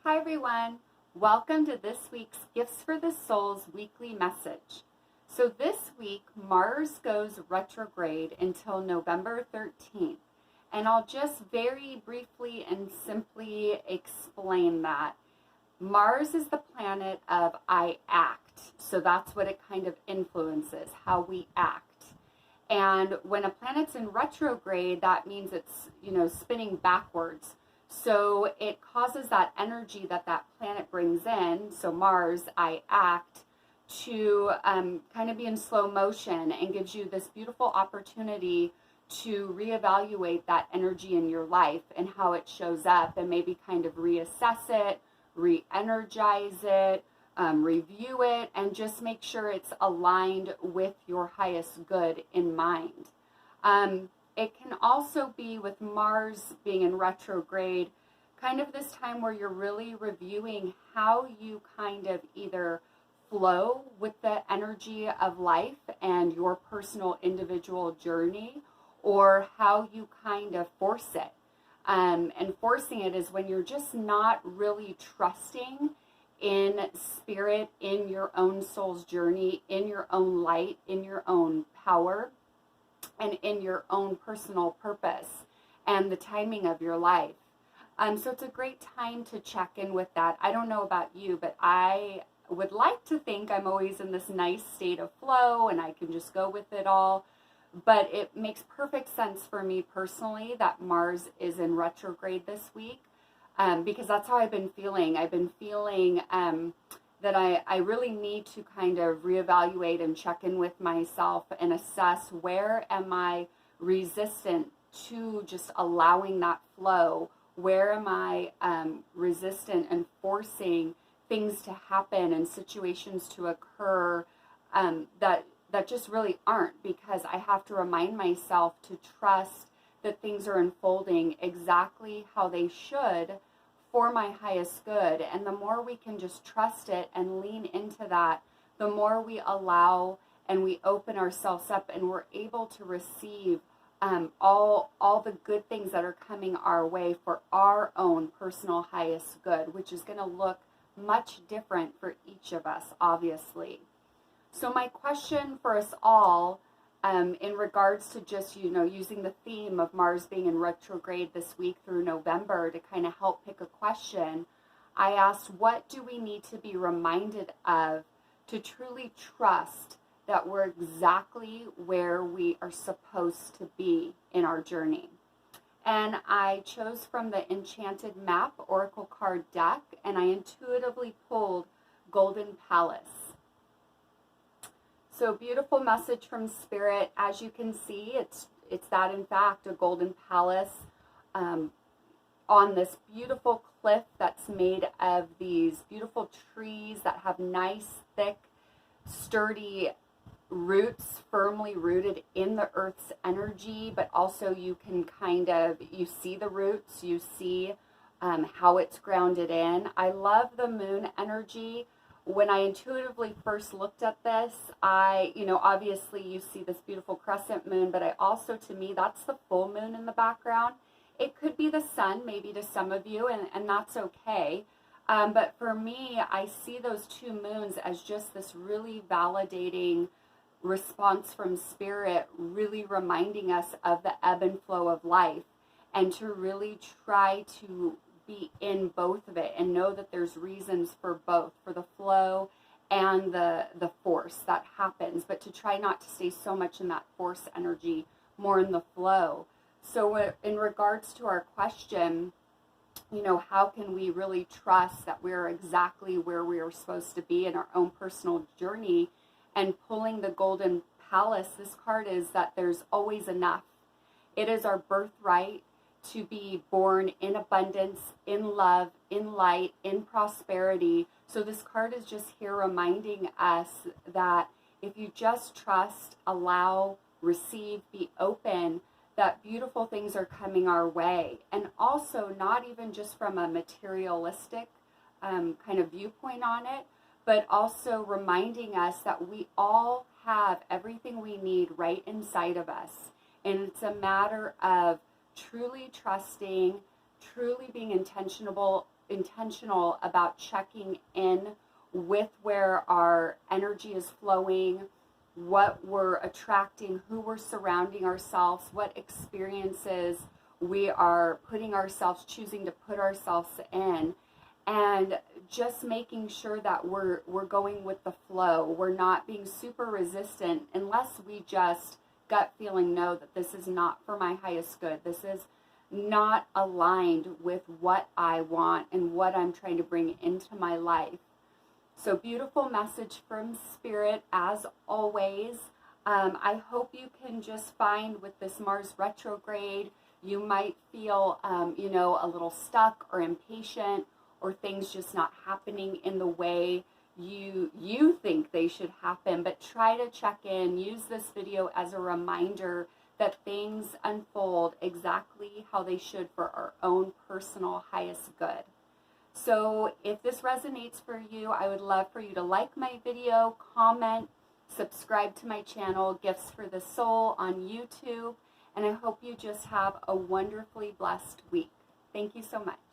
Hi everyone, welcome to this week's Gifts for the Soul's weekly message. So this week, Mars goes retrograde until November 13th, and I'll just very briefly and simply explain that. Mars is the planet of I act, so that's what it kind of influences, how we act. And when a planet's in retrograde, that means it's, spinning backwards. So it causes that energy that planet brings in, so Mars, I act, to kind of be in slow motion and gives you this beautiful opportunity to reevaluate that energy in your life and how it shows up and maybe kind of reassess it, re-energize it, review it, and just make sure it's aligned with your highest good in mind. It can also be, with Mars being in retrograde, kind of this time where you're really reviewing how you kind of either flow with the energy of life and your personal individual journey, or how you kind of force it. And forcing it is when you're just not really trusting in spirit, in your own soul's journey, in your own light, in your own power, and in your own personal purpose and the timing of your life. So it's a great time to check in with that. I don't know about you, but I would like to think I'm always in this nice state of flow and I can just go with it all. But it makes perfect sense for me personally that Mars is in retrograde this week, because that's how I've been feeling. I've been feeling that I really need to kind of reevaluate and check in with myself and assess, where am I resistant to just allowing that flow? Where am I resistant and forcing things to happen and situations to occur that just really aren't? Because I have to remind myself to trust that things are unfolding exactly how they should for my highest good. And the more we can just trust it and lean into that, the more we allow and we open ourselves up and we're able to receive all the good things that are coming our way for our own personal highest good, which is going to look much different for each of us, obviously. So my question for us all, in regards to just, using the theme of Mars being in retrograde this week through November to kind of help pick a question, I asked, what do we need to be reminded of to truly trust that we're exactly where we are supposed to be in our journey? And I chose from the Enchanted Map Oracle card deck, and I intuitively pulled Golden Palace. So beautiful message from Spirit. As you can see, it's that, in fact, a golden palace on this beautiful cliff that's made of these beautiful trees that have nice, thick, sturdy roots firmly rooted in the earth's energy, but also you can you see the roots, you see how it's grounded in. I love the moon energy. When I intuitively first looked at this, obviously you see this beautiful crescent moon, but I also, to me, that's the full moon in the background. It could be the sun, maybe to some of you, and that's okay. But for me, I see those two moons as just this really validating response from Spirit, really reminding us of the ebb and flow of life, and to really try to be in both of it and know that there's reasons for both, for the flow and the force that happens, but to try not to stay so much in that force energy, more in the flow. So in regards to our question, how can we really trust that we're exactly where we are supposed to be in our own personal journey? And pulling the Golden Palace, this card is that there's always enough. It is our birthright to be born in abundance, in love, in light, in prosperity. So this card is just here reminding us that if you just trust, allow, receive, be open, that beautiful things are coming our way. And also not even just from a materialistic kind of viewpoint on it, but also reminding us that we all have everything we need right inside of us. And it's a matter of truly trusting, truly being intentional about checking in with where our energy is flowing, what we're attracting, who we're surrounding ourselves, what experiences we are choosing to put ourselves in, and just making sure that we're going with the flow. We're not being super resistant unless we just gut feeling know that this is not for my highest good. This is not aligned with what I want and what I'm trying to bring into my life. So beautiful message from Spirit as always. I hope you can just find with this Mars retrograde, you might feel, a little stuck or impatient, or things just not happening in the way you think they should happen. But try to check in. Use this video as a reminder that things unfold exactly how they should for our own personal highest good. So if this resonates for you, I would love for you to like my video, comment, subscribe to my channel, Gifts for the Soul on YouTube, and I hope you just have a wonderfully blessed week. Thank you so much.